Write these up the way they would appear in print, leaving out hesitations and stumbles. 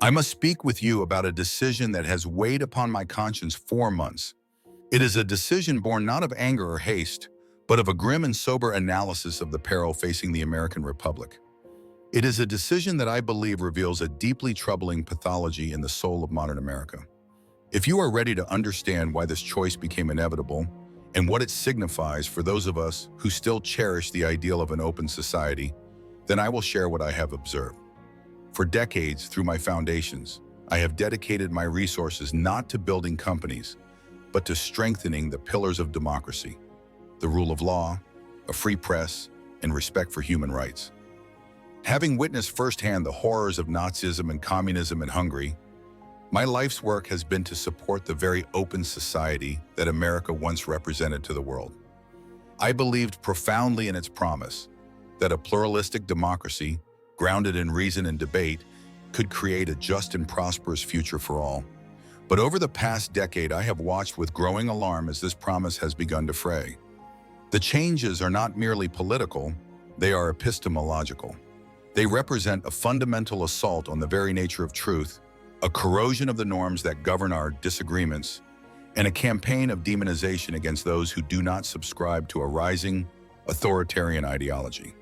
I must speak with you about a decision that has weighed upon my conscience for months. It is a decision born not of anger or haste, but of a grim and sober analysis of the peril facing the American Republic. It is a decision that I believe reveals a deeply troubling pathology in the soul of modern America. If you are ready to understand why this choice became inevitable and what it signifies for those of us who still cherish the ideal of an open society, then I will share what I have observed. For decades, through my foundations, I have dedicated my resources not to building companies, but to strengthening the pillars of democracy, the rule of law, a free press, and respect for human rights. Having witnessed firsthand the horrors of Nazism and communism in Hungary, my life's work has been to support the very open society that America once represented to the world. I believed profoundly in its promise that a pluralistic democracy, grounded in reason and debate, could create a just and prosperous future for all. But over the past decade, I have watched with growing alarm as this promise has begun to fray. The changes are not merely political, they are epistemological. They represent a fundamental assault on the very nature of truth, a corrosion of the norms that govern our disagreements, and a campaign of demonization against those who do not subscribe to a rising, authoritarian ideology.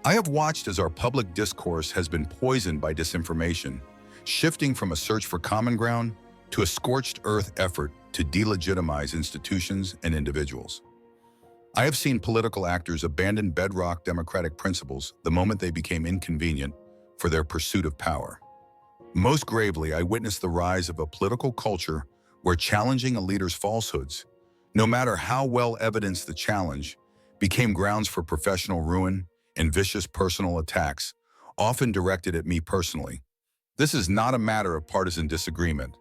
I have watched as our public discourse has been poisoned by disinformation, shifting from a search for common ground to a scorched earth effort to delegitimize institutions and individuals. I have seen political actors abandon bedrock democratic principles the moment they became inconvenient for their pursuit of power. Most gravely, I witnessed the rise of a political culture where challenging a leader's falsehoods, no matter how well evidenced the challenge, became grounds for professional ruin and vicious personal attacks, often directed at me personally. This is not a matter of partisan disagreement.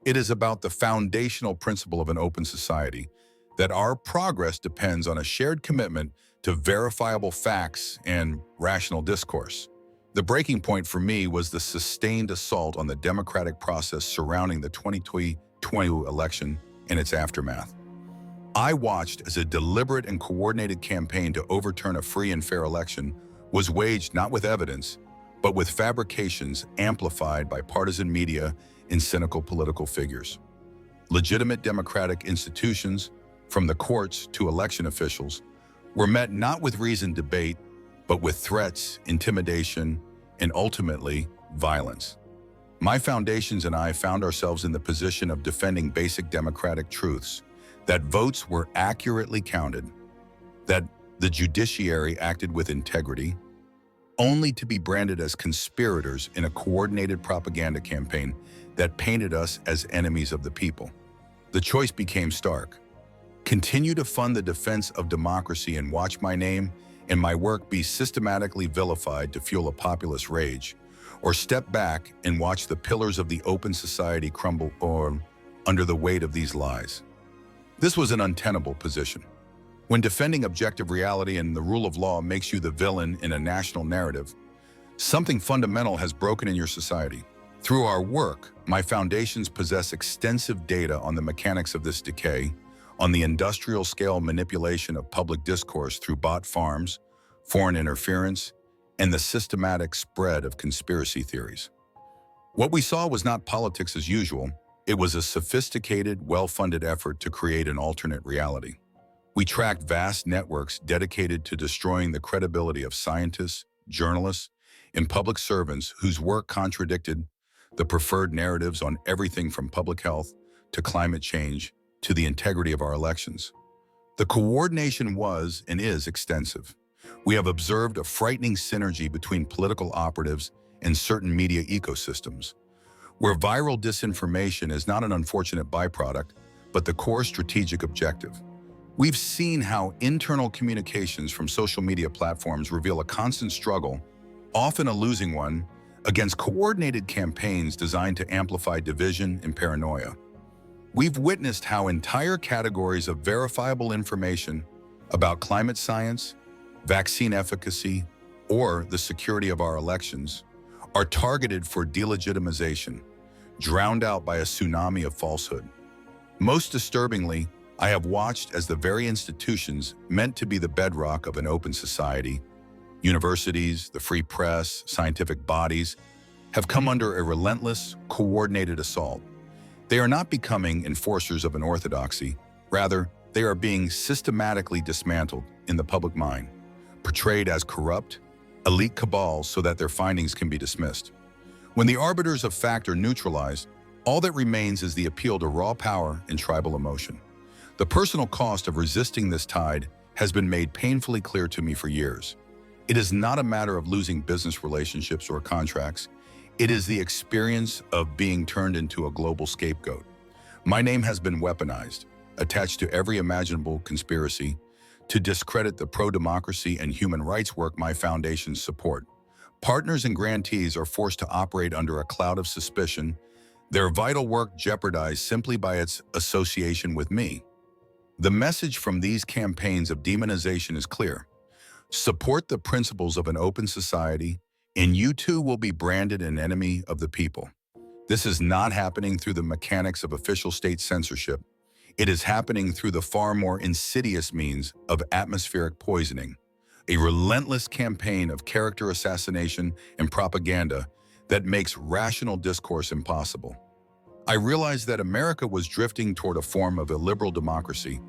It is about the foundational principle of an open society, that our progress depends on a shared commitment to verifiable facts and rational discourse. The breaking point for me was the sustained assault on the democratic process surrounding the 2020 election and its aftermath. I watched as a deliberate and coordinated campaign to overturn a free and fair election was waged not with evidence, but with fabrications amplified by partisan media and cynical political figures. Legitimate democratic institutions, from the courts to election officials, were met not with reasoned debate, but with threats, intimidation, and ultimately, violence. My foundations and I found ourselves in the position of defending basic democratic truths, that votes were accurately counted, that the judiciary acted with integrity, only to be branded as conspirators in a coordinated propaganda campaign that painted us as enemies of the people. The choice became stark. Continue to fund the defense of democracy and watch my name and my work be systematically vilified to fuel a populist rage, or step back and watch the pillars of the open society crumble under the weight of these lies. This was an untenable position. When defending objective reality and the rule of law makes you the villain in a national narrative, something fundamental has broken in your society. Through our work, my foundations possess extensive data on the mechanics of this decay, on the industrial-scale manipulation of public discourse through bot farms, foreign interference, and the systematic spread of conspiracy theories. What we saw was not politics as usual. It was a sophisticated, well-funded effort to create an alternate reality. We tracked vast networks dedicated to destroying the credibility of scientists, journalists, and public servants whose work contradicted the preferred narratives on everything from public health to climate change to the integrity of our elections. The coordination was and is extensive. We have observed a frightening synergy between political operatives and certain media ecosystems, where viral disinformation is not an unfortunate byproduct, but the core strategic objective. We've seen how internal communications from social media platforms reveal a constant struggle, often a losing one, against coordinated campaigns designed to amplify division and paranoia. We've witnessed how entire categories of verifiable information about climate science, vaccine efficacy, or the security of our elections are targeted for delegitimization, drowned out by a tsunami of falsehood. Most disturbingly, I have watched as the very institutions meant to be the bedrock of an open society, universities, the free press, scientific bodies, have come under a relentless, coordinated assault. They are not becoming enforcers of an orthodoxy. Rather, they are being systematically dismantled in the public mind, portrayed as corrupt, elite cabals so that their findings can be dismissed. When the arbiters of fact are neutralized, all that remains is the appeal to raw power and tribal emotion. The personal cost of resisting this tide has been made painfully clear to me for years. It is not a matter of losing business relationships or contracts. It is the experience of being turned into a global scapegoat. My name has been weaponized, attached to every imaginable conspiracy, to discredit the pro-democracy and human rights work my foundations support. Partners and grantees are forced to operate under a cloud of suspicion, their vital work jeopardized simply by its association with me. The message from these campaigns of demonization is clear. Support the principles of an open society, and you too will be branded an enemy of the people. This is not happening through the mechanics of official state censorship. It is happening through the far more insidious means of atmospheric poisoning, a relentless campaign of character assassination and propaganda that makes rational discourse impossible. I realized that America was drifting toward a form of illiberal democracy,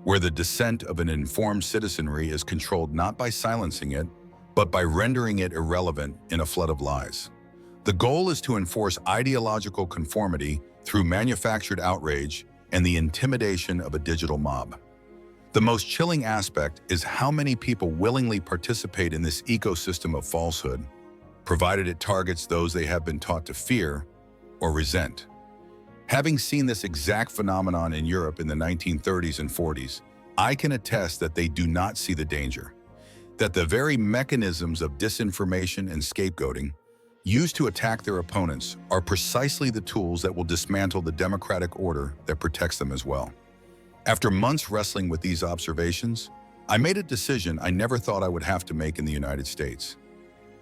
where the dissent of an informed citizenry is controlled not by silencing it, but by rendering it irrelevant in a flood of lies. The goal is to enforce ideological conformity through manufactured outrage and the intimidation of a digital mob. The most chilling aspect is how many people willingly participate in this ecosystem of falsehood, provided it targets those they have been taught to fear or resent. Having seen this exact phenomenon in Europe in the 1930s and 40s, I can attest that they do not see the danger, that the very mechanisms of disinformation and scapegoating used to attack their opponents are precisely the tools that will dismantle the democratic order that protects them as well. After months wrestling with these observations, I made a decision I never thought I would have to make in the United States.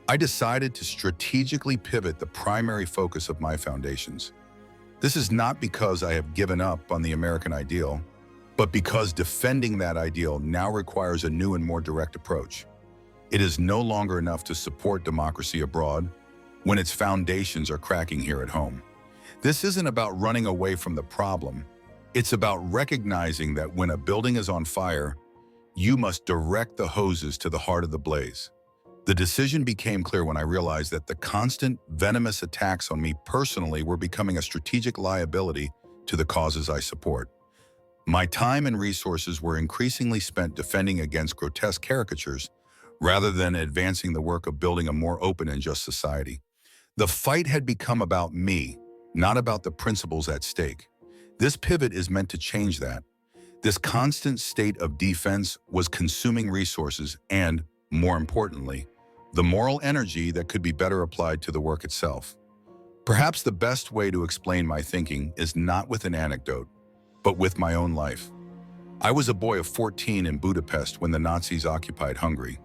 I decided to strategically pivot the primary focus of my foundations. This is not because I have given up on the American ideal, but because defending that ideal now requires a new and more direct approach. It is no longer enough to support democracy abroad when its foundations are cracking here at home. This isn't about running away from the problem. It's about recognizing that when a building is on fire, you must direct the hoses to the heart of the blaze. The decision became clear when I realized that the constant, venomous attacks on me personally were becoming a strategic liability to the causes I support. My time and resources were increasingly spent defending against grotesque caricatures rather than advancing the work of building a more open and just society. The fight had become about me, not about the principles at stake. This pivot is meant to change that. This constant state of defense was consuming resources and, more importantly, the moral energy that could be better applied to the work itself. Perhaps the best way to explain my thinking is not with an anecdote, but with my own life. I was a boy of 14 in Budapest when the Nazis occupied Hungary.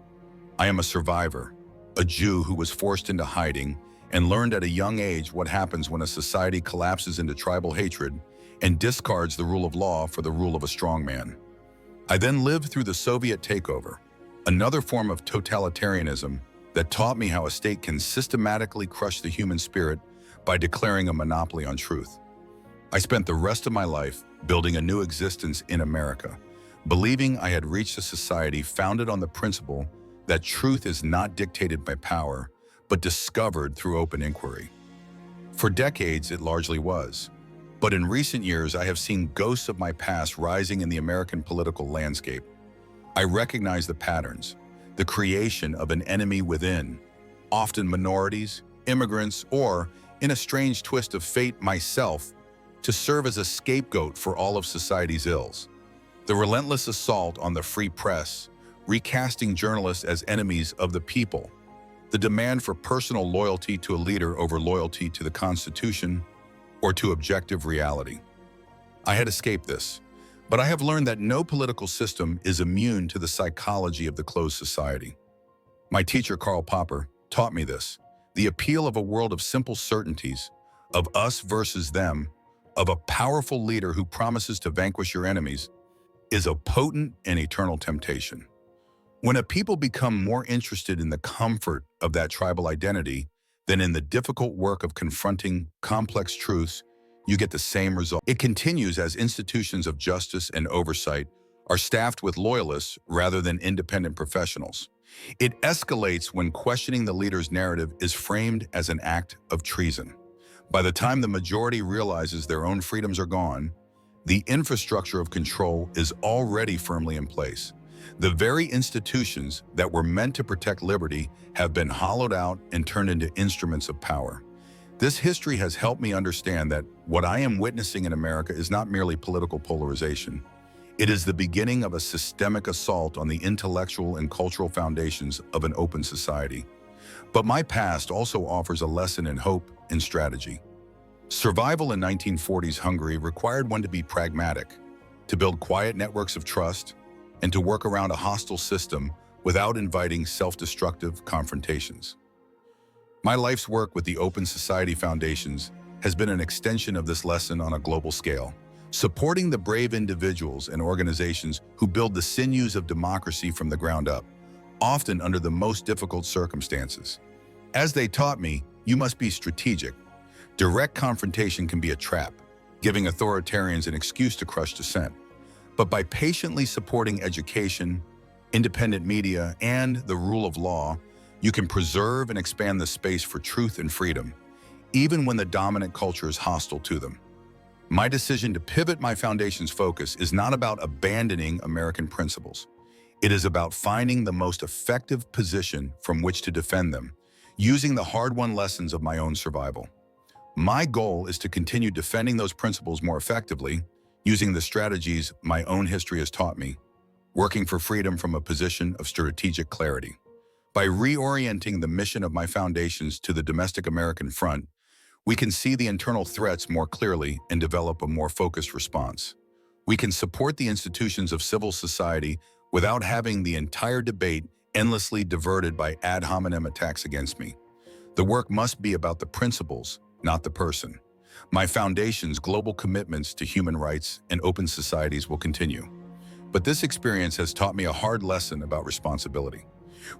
I am a survivor, a Jew who was forced into hiding and learned at a young age what happens when a society collapses into tribal hatred and discards the rule of law for the rule of a strong man. I then lived through the Soviet takeover, another form of totalitarianism that taught me how a state can systematically crush the human spirit by declaring a monopoly on truth. I spent the rest of my life building a new existence in America, believing I had reached a society founded on the principle that truth is not dictated by power, but discovered through open inquiry. For decades, it largely was. But in recent years, I have seen ghosts of my past rising in the American political landscape. I recognize the patterns, the creation of an enemy within, often minorities, immigrants, or, in a strange twist of fate, myself, to serve as a scapegoat for all of society's ills. The relentless assault on the free press, recasting journalists as enemies of the people, the demand for personal loyalty to a leader over loyalty to the Constitution or to objective reality. I had escaped this, but I have learned that no political system is immune to the psychology of the closed society. My teacher, Karl Popper, taught me this. The appeal of a world of simple certainties, of us versus them, of a powerful leader who promises to vanquish your enemies, is a potent and eternal temptation. When a people become more interested in the comfort of that tribal identity then in the difficult work of confronting complex truths, you get the same result. It continues as institutions of justice and oversight are staffed with loyalists rather than independent professionals. It escalates when questioning the leader's narrative is framed as an act of treason. By the time the majority realizes their own freedoms are gone, the infrastructure of control is already firmly in place. The very institutions that were meant to protect liberty have been hollowed out and turned into instruments of power. This history has helped me understand that what I am witnessing in America is not merely political polarization. It is the beginning of a systemic assault on the intellectual and cultural foundations of an open society. But my past also offers a lesson in hope and strategy. Survival in 1940s Hungary required one to be pragmatic, to build quiet networks of trust, and to work around a hostile system without inviting self-destructive confrontations. My life's work with the Open Society Foundations has been an extension of this lesson on a global scale, supporting the brave individuals and organizations who build the sinews of democracy from the ground up, often under the most difficult circumstances. As they taught me, you must be strategic. Direct confrontation can be a trap, giving authoritarians an excuse to crush dissent. But by patiently supporting education, independent media, and the rule of law, you can preserve and expand the space for truth and freedom, even when the dominant culture is hostile to them. My decision to pivot my foundation's focus is not about abandoning American principles. It is about finding the most effective position from which to defend them, using the hard-won lessons of my own survival. My goal is to continue defending those principles more effectively, using the strategies my own history has taught me, working for freedom from a position of strategic clarity. By reorienting the mission of my foundations to the domestic American front, we can see the internal threats more clearly and develop a more focused response. We can support the institutions of civil society without having the entire debate endlessly diverted by ad hominem attacks against me. The work must be about the principles, not the person. My foundation's global commitments to human rights and open societies will continue. But this experience has taught me a hard lesson about responsibility.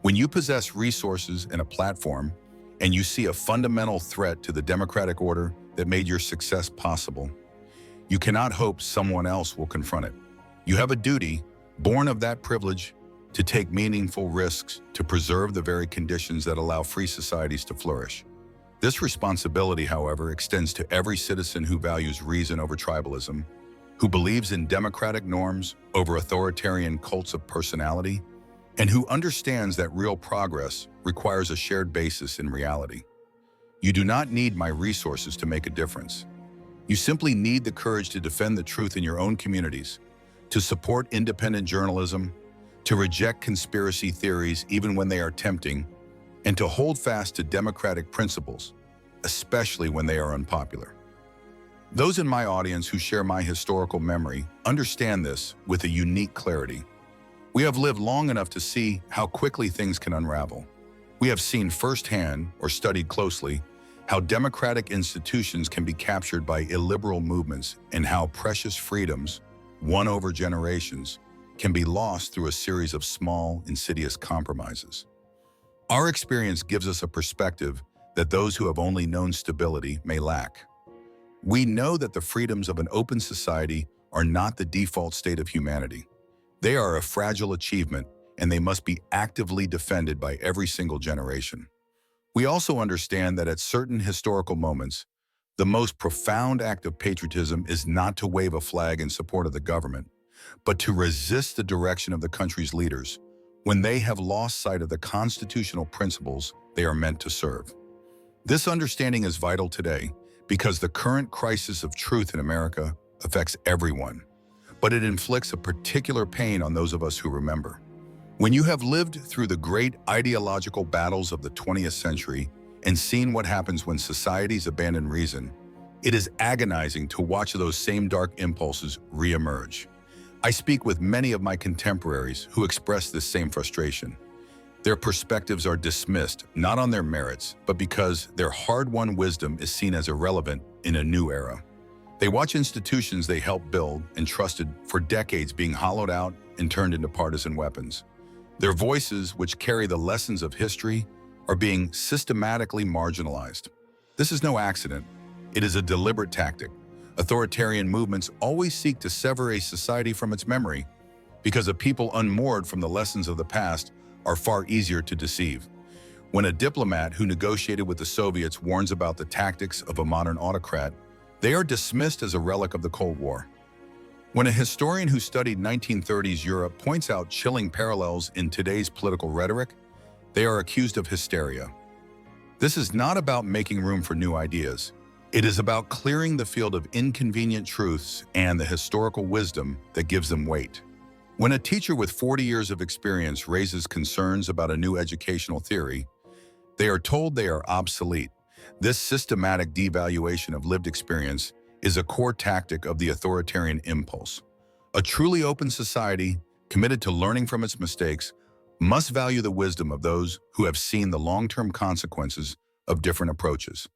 When you possess resources and a platform, and you see a fundamental threat to the democratic order that made your success possible, you cannot hope someone else will confront it. You have a duty, born of that privilege, to take meaningful risks to preserve the very conditions that allow free societies to flourish. This responsibility, however, extends to every citizen who values reason over tribalism, who believes in democratic norms over authoritarian cults of personality, and who understands that real progress requires a shared basis in reality. You do not need my resources to make a difference. You simply need the courage to defend the truth in your own communities, to support independent journalism, to reject conspiracy theories even when they are tempting, and to hold fast to democratic principles, especially when they are unpopular. Those in my audience who share my historical memory understand this with a unique clarity. We have lived long enough to see how quickly things can unravel. We have seen firsthand, or studied closely, how democratic institutions can be captured by illiberal movements and how precious freedoms, won over generations, can be lost through a series of small, insidious compromises. Our experience gives us a perspective that those who have only known stability may lack. We know that the freedoms of an open society are not the default state of humanity. They are a fragile achievement, and they must be actively defended by every single generation. We also understand that at certain historical moments, the most profound act of patriotism is not to wave a flag in support of the government, but to resist the direction of the country's leaders when they have lost sight of the constitutional principles they are meant to serve. This understanding is vital today because the current crisis of truth in America affects everyone, but it inflicts a particular pain on those of us who remember. When you have lived through the great ideological battles of the 20th century and seen what happens when societies abandon reason, it is agonizing to watch those same dark impulses re-emerge. I speak with many of my contemporaries who express this same frustration. Their perspectives are dismissed, not on their merits, but because their hard-won wisdom is seen as irrelevant in a new era. They watch institutions they helped build and trusted for decades being hollowed out and turned into partisan weapons. Their voices, which carry the lessons of history, are being systematically marginalized. This is no accident. It is a deliberate tactic. Authoritarian movements always seek to sever a society from its memory because a people unmoored from the lessons of the past are far easier to deceive. When a diplomat who negotiated with the Soviets warns about the tactics of a modern autocrat, they are dismissed as a relic of the Cold War. When a historian who studied 1930s Europe points out chilling parallels in today's political rhetoric, they are accused of hysteria. This is not about making room for new ideas. It is about clearing the field of inconvenient truths and the historical wisdom that gives them weight. When a teacher with 40 years of experience raises concerns about a new educational theory, they are told they are obsolete. This systematic devaluation of lived experience is a core tactic of the authoritarian impulse. A truly open society, committed to learning from its mistakes, must value the wisdom of those who have seen the long-term consequences of different approaches.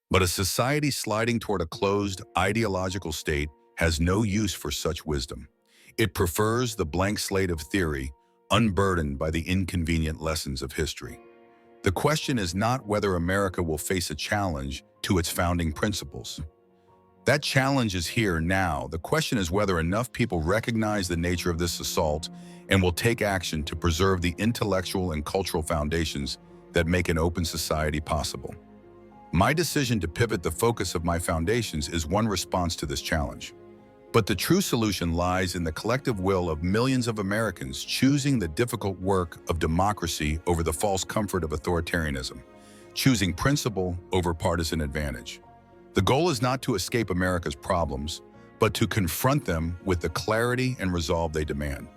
But a society sliding toward a closed, ideological state has no use for such wisdom. It prefers the blank slate of theory, unburdened by the inconvenient lessons of history. The question is not whether America will face a challenge to its founding principles. That challenge is here now. The question is whether enough people recognize the nature of this assault and will take action to preserve the intellectual and cultural foundations that make an open society possible. My decision to pivot the focus of my foundations is one response to this challenge. But the true solution lies in the collective will of millions of Americans choosing the difficult work of democracy over the false comfort of authoritarianism, choosing principle over partisan advantage. The goal is not to escape America's problems, but to confront them with the clarity and resolve they demand.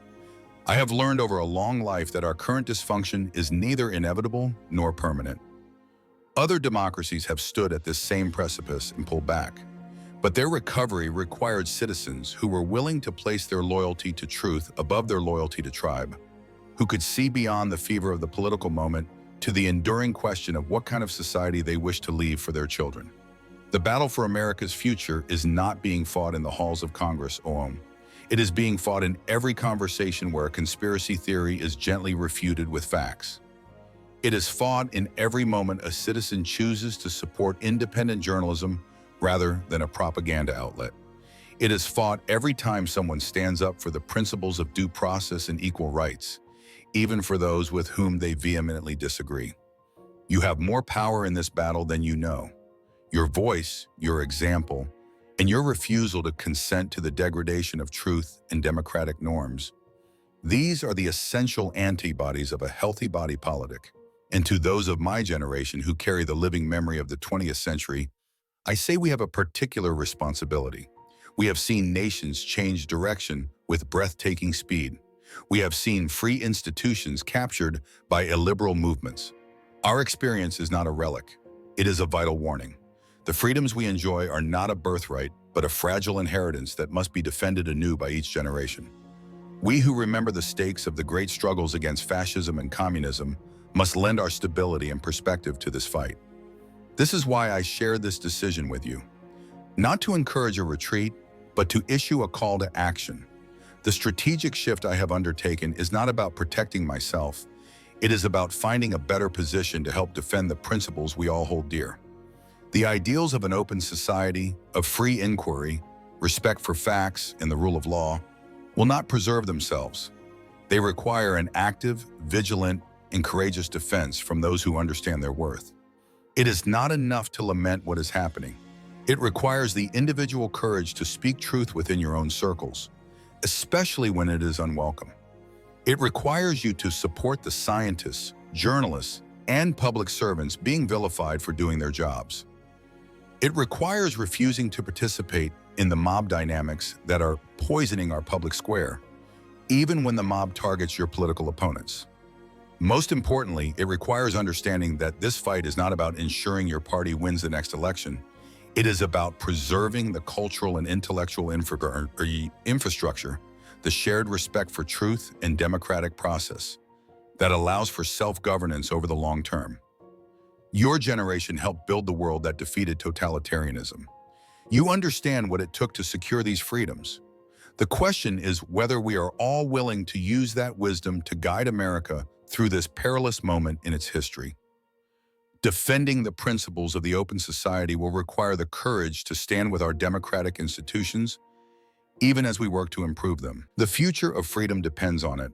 I have learned over a long life that our current dysfunction is neither inevitable nor permanent. Other democracies have stood at this same precipice and pulled back. But their recovery required citizens who were willing to place their loyalty to truth above their loyalty to tribe, who could see beyond the fever of the political moment to the enduring question of what kind of society they wish to leave for their children. The battle for America's future is not being fought in the halls of Congress alone. It is being fought in every conversation where a conspiracy theory is gently refuted with facts. It is fought in every moment a citizen chooses to support independent journalism rather than a propaganda outlet. It is fought every time someone stands up for the principles of due process and equal rights, even for those with whom they vehemently disagree. You have more power in this battle than you know. Your voice, your example, and your refusal to consent to the degradation of truth and democratic norms. These are the essential antibodies of a healthy body politic. And to those of my generation who carry the living memory of the 20th century, I say we have a particular responsibility. We have seen nations change direction with breathtaking speed. We have seen free institutions captured by illiberal movements. Our experience is not a relic. It is a vital warning. The freedoms we enjoy are not a birthright, but a fragile inheritance that must be defended anew by each generation. We who remember the stakes of the great struggles against fascism and communism must lend our stability and perspective to this fight. This is why I share this decision with you. Not to encourage a retreat, but to issue a call to action. The strategic shift I have undertaken is not about protecting myself. It is about finding a better position to help defend the principles we all hold dear. The ideals of an open society, of free inquiry, respect for facts, and the rule of law will not preserve themselves. They require an active, vigilant, and courageous defense from those who understand their worth. It is not enough to lament what is happening. It requires the individual courage to speak truth within your own circles, especially when it is unwelcome. It requires you to support the scientists, journalists, and public servants being vilified for doing their jobs. It requires refusing to participate in the mob dynamics that are poisoning our public square, even when the mob targets your political opponents. Most importantly, it requires understanding that this fight is not about ensuring your party wins the next election. It is about preserving the cultural and intellectual infrastructure, the shared respect for truth and democratic process that allows for self-governance over the long term. Your generation helped build the world that defeated totalitarianism. You understand what it took to secure these freedoms. The question is whether we are all willing to use that wisdom to guide America through this perilous moment in its history. Defending the principles of the open society will require the courage to stand with our democratic institutions, even as we work to improve them. The future of freedom depends on it.